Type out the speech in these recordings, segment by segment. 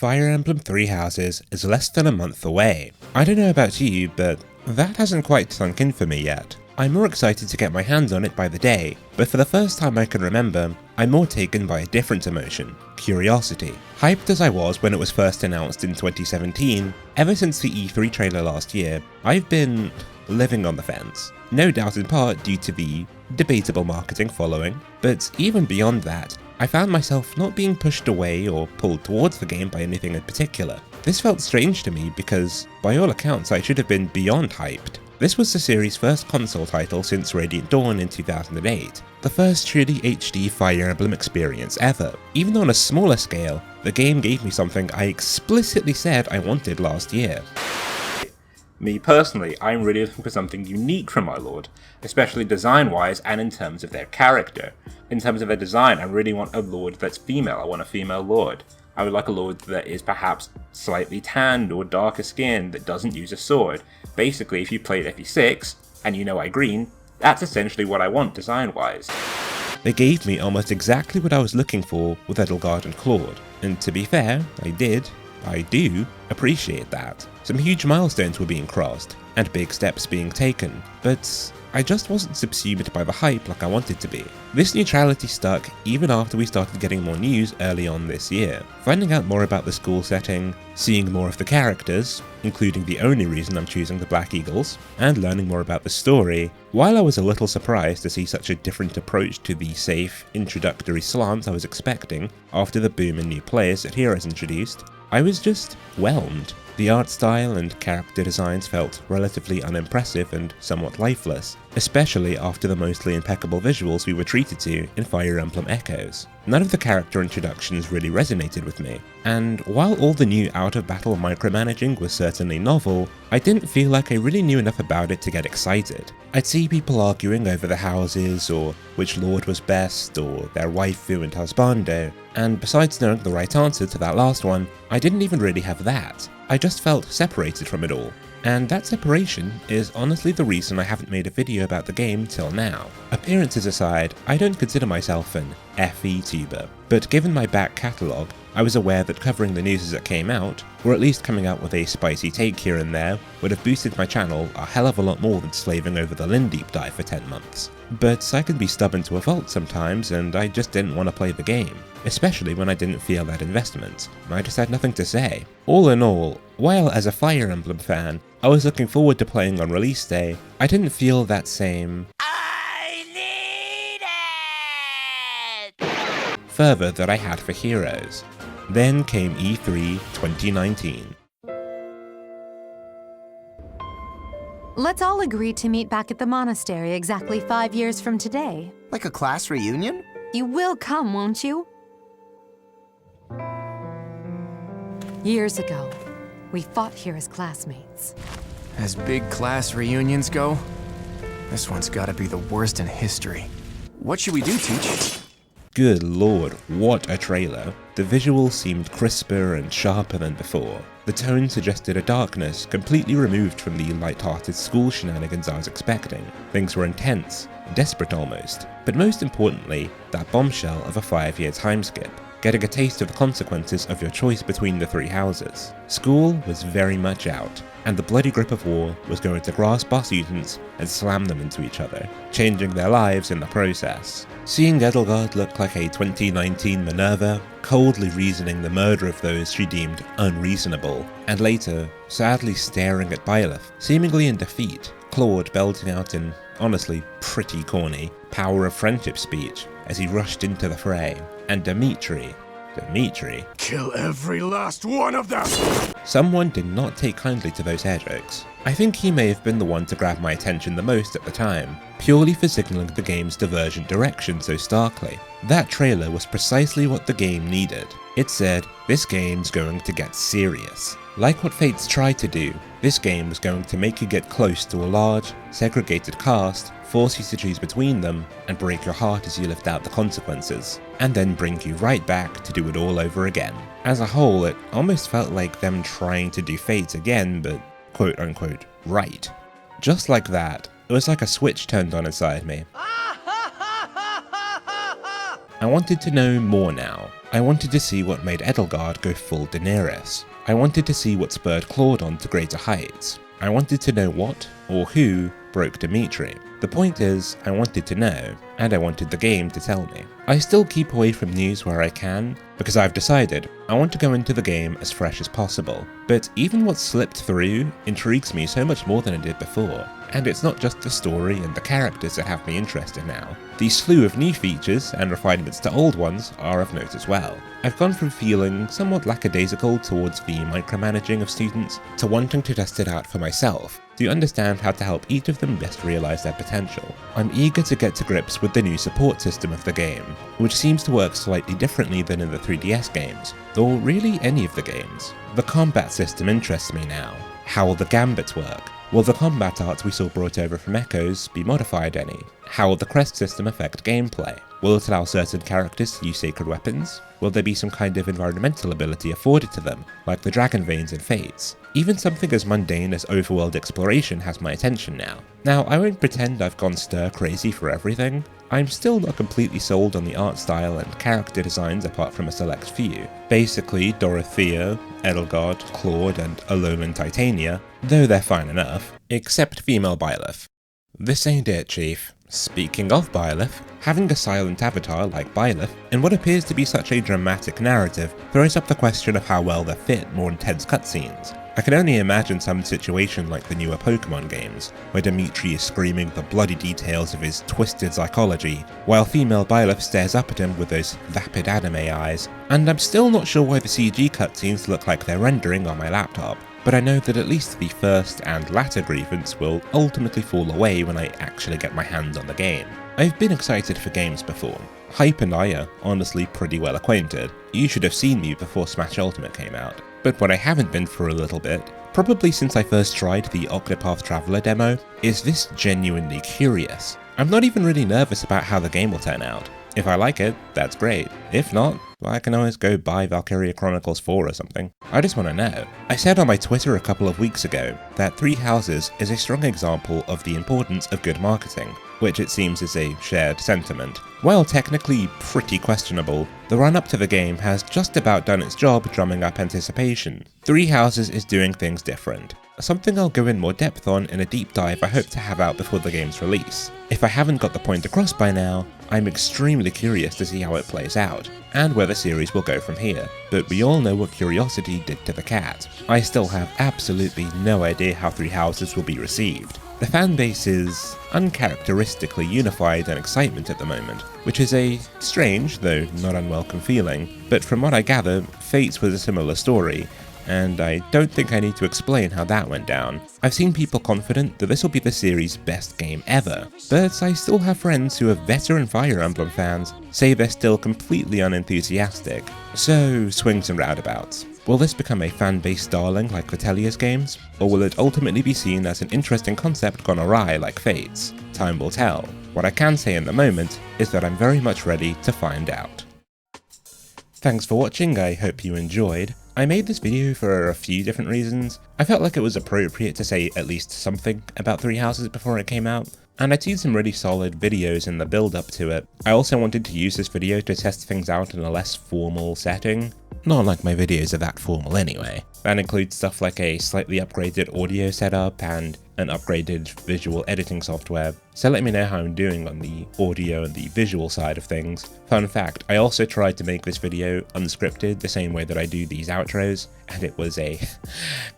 Fire Emblem Three Houses is less than a month away. I don't know about you, but that hasn't quite sunk in for me yet. I'm more excited to get my hands on it by the day, but for the first time I can remember, I'm more taken by a different emotion: curiosity. Hyped as I was when it was first announced in 2017, ever since the E3 trailer last year, I've been living on the fence. No doubt in part due to the debatable marketing following, but even beyond that, I found myself not being pushed away or pulled towards the game by anything in particular. This felt strange to me because, by all accounts, I should have been beyond hyped. This was the series' first console title since Radiant Dawn in 2008, the first truly HD Fire Emblem experience ever. Even on a smaller scale, the game gave me something I explicitly said I wanted last year. Me personally, I'm really looking for something unique from my Lord, especially design-wise and in terms of their character. In terms of their design, I really want a Lord that's female. I want a female Lord. I would like a Lord that is perhaps slightly tanned or darker skinned, that doesn't use a sword. Basically, if you played FE6, and you know I green, that's essentially what I want design-wise. They gave me almost exactly what I was looking for with Edelgard and Claude, and to be fair, I do appreciate that. Some huge milestones were being crossed, and big steps being taken, but I just wasn't subsumed by the hype like I wanted to be. This neutrality stuck even after we started getting more news early on this year. Finding out more about the school setting, seeing more of the characters, including the only reason I'm choosing the Black Eagles, and learning more about the story, while I was a little surprised to see such a different approach to the safe, introductory slant I was expecting after the boom in new players that Heroes introduced, I was just whelmed. The art style and character designs felt relatively unimpressive and somewhat lifeless, especially after the mostly impeccable visuals we were treated to in Fire Emblem Echoes. None of the character introductions really resonated with me, and while all the new out-of-battle micromanaging was certainly novel, I didn't feel like I really knew enough about it to get excited. I'd see people arguing over the houses, or which lord was best, or their waifu and husbando, and besides knowing the right answer to that last one, I didn't even really have that. I just felt separated from it all. And that separation is honestly the reason I haven't made a video about the game till now. Appearances aside, I don't consider myself an FE tuber, but given my back catalogue, I was aware that covering the news as it came out, or at least coming out with a spicy take here and there, would have boosted my channel a hell of a lot more than slaving over the Lin deep dive for 10 months. But I can be stubborn to a fault sometimes, and I just didn't want to play the game, especially when I didn't feel that investment. I just had nothing to say. All in all, while as a Fire Emblem fan, I was looking forward to playing on release day, I didn't feel that same fervor that I had for Heroes. Then came E3 2019. Let's all agree to meet back at the monastery exactly 5 years from today. Like a class reunion? You will come, won't you? Years ago, we fought here as classmates. As big class reunions go, this one's gotta be the worst in history. What should we do, Teach? Good lord, what a trailer. The visuals seemed crisper and sharper than before. The tone suggested a darkness completely removed from the light-hearted school shenanigans I was expecting. Things were intense, desperate almost, but most importantly, that bombshell of a 5-year timeskip, getting a taste of the consequences of your choice between the three houses. School was very much out, and the bloody grip of war was going to grasp our students and slam them into each other, changing their lives in the process. Seeing Edelgard look like a 2019 Minerva, coldly reasoning the murder of those she deemed unreasonable, and later, sadly staring at Byleth, seemingly in defeat, Claude belting out an, honestly, pretty corny, power of friendship speech as he rushed into the fray, and Dimitri, kill every last one of them! Someone did not take kindly to those hair jokes. I think he may have been the one to grab my attention the most at the time, purely for signaling the game's divergent direction so starkly. That trailer was precisely what the game needed. It said, this game's going to get serious. Like what Fates tried to do, this game was going to make you get close to a large, segregated cast, force you to choose between them, and break your heart as you lived out the consequences, and then bring you right back to do it all over again. As a whole, it almost felt like them trying to do Fates again, but quote-unquote right. Just like that, it was like a switch turned on inside me. I wanted to know more now. I wanted to see what made Edelgard go full Daenerys. I wanted to see what spurred Claude on to greater heights. I wanted to know what, or who, broke Dimitri. The point is, I wanted to know, and I wanted the game to tell me. I still keep away from news where I can, because I've decided I want to go into the game as fresh as possible. But even what slipped through intrigues me so much more than it did before. And it's not just the story and the characters that have me interested now. The slew of new features and refinements to old ones are of note as well. I've gone from feeling somewhat lackadaisical towards the micromanaging of students to wanting to test it out for myself, to understand how to help each of them best realise their potential. I'm eager to get to grips with the new support system of the game, which seems to work slightly differently than in the 3DS games, or really any of the games. The combat system interests me now. How will the gambits work? Will the combat arts we saw brought over from Echoes be modified any? How will the crest system affect gameplay? Will it allow certain characters to use sacred weapons? Will there be some kind of environmental ability afforded to them, like the dragon veins in Fates? Even something as mundane as overworld exploration has my attention now. Now, I won't pretend I've gone stir crazy for everything. I'm still not completely sold on the art style and character designs apart from a select few. Basically, Dorothea, Edelgard, Claude, and Alolan Titania, though they're fine enough, except female Byleth. This ain't it, Chief. Speaking of Byleth, having a silent avatar like Byleth in what appears to be such a dramatic narrative throws up the question of how well they fit more intense cutscenes. I can only imagine some situation like the newer Pokemon games, where Dimitri is screaming the bloody details of his twisted psychology, while female Byleth stares up at him with those vapid anime eyes. And I'm still not sure why the CG cutscenes look like they're rendering on my laptop, but I know that at least the first and latter grievance will ultimately fall away when I actually get my hands on the game. I've been excited for games before. Hype and I are honestly pretty well acquainted. You should have seen me before Smash Ultimate came out. But what I haven't been for a little bit, probably since I first tried the Octopath Traveler demo, is this genuinely curious. I'm not even really nervous about how the game will turn out. If I like it, that's great. If not, well, I can always go buy Valkyria Chronicles 4 or something. I just want to know. I said on my Twitter a couple of weeks ago that Three Houses is a strong example of the importance of good marketing, which it seems is a shared sentiment. While technically pretty questionable, the run-up to the game has just about done its job drumming up anticipation. Three Houses is doing things different, something I'll go in more depth on in a deep dive I hope to have out before the game's release. If I haven't got the point across by now, I'm extremely curious to see how it plays out, and where the series will go from here, but we all know what Curiosity did to the cat. I still have absolutely no idea how Three Houses will be received. The fanbase is uncharacteristically unified in excitement at the moment, which is a strange, though not unwelcome feeling, but from what I gather, Fates was a similar story, and I don't think I need to explain how that went down. I've seen people confident that this will be the series' best game ever, but I still have friends who are veteran Fire Emblem fans say they're still completely unenthusiastic. So, swings and roundabouts. Will this become a fan-based darling like Vitelia's games, or will it ultimately be seen as an interesting concept gone awry like Fates? Time will tell. What I can say in the moment is that I'm very much ready to find out. Thanks for watching, I hope you enjoyed. I made this video for a few different reasons. I felt like it was appropriate to say at least something about Three Houses before it came out, and I'd seen some really solid videos in the build up to it. I also wanted to use this video to test things out in a less formal setting. Not like my videos are that formal anyway. That includes stuff like a slightly upgraded audio setup and an upgraded visual editing software, so let me know how I'm doing on the audio and the visual side of things. Fun fact, I also tried to make this video unscripted the same way that I do these outros, and it was a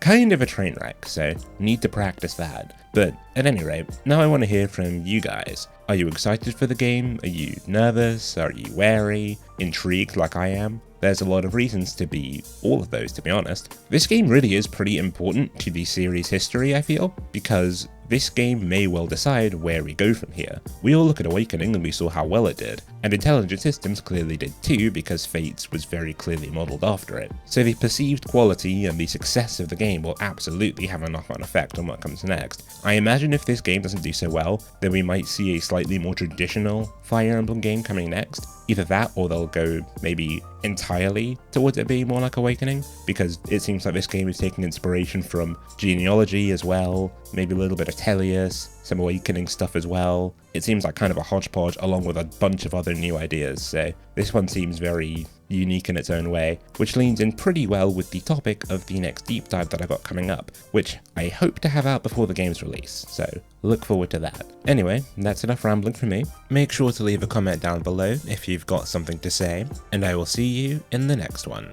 kind of a train wreck, so need to practice that. But at any rate, now I want to hear from you guys. Are you excited for the game? Are you nervous? Are you wary? Intrigued like I am? There's a lot of reasons to be all of those, to be honest. This game really is pretty important to the series' history, I feel, because this game may well decide where we go from here. We all look at Awakening and we saw how well it did, and Intelligent Systems clearly did too because Fates was very clearly modelled after it. So the perceived quality and the success of the game will absolutely have a knock-on effect on what comes next. I imagine if this game doesn't do so well, then we might see a slightly more traditional Fire Emblem game coming next. Either that or they'll go maybe entirely towards it being more like Awakening, because it seems like this game is taking inspiration from Genealogy as well, maybe a little bit of Teleus, some Awakening stuff as well. It seems like kind of a hodgepodge along with a bunch of other new ideas, so this one seems very unique in its own way, which leans in pretty well with the topic of the next deep dive that I've got coming up, which I hope to have out before the game's release, so look forward to that. Anyway, that's enough rambling from me. Make sure to leave a comment down below if you've got something to say, and I will see you in the next one.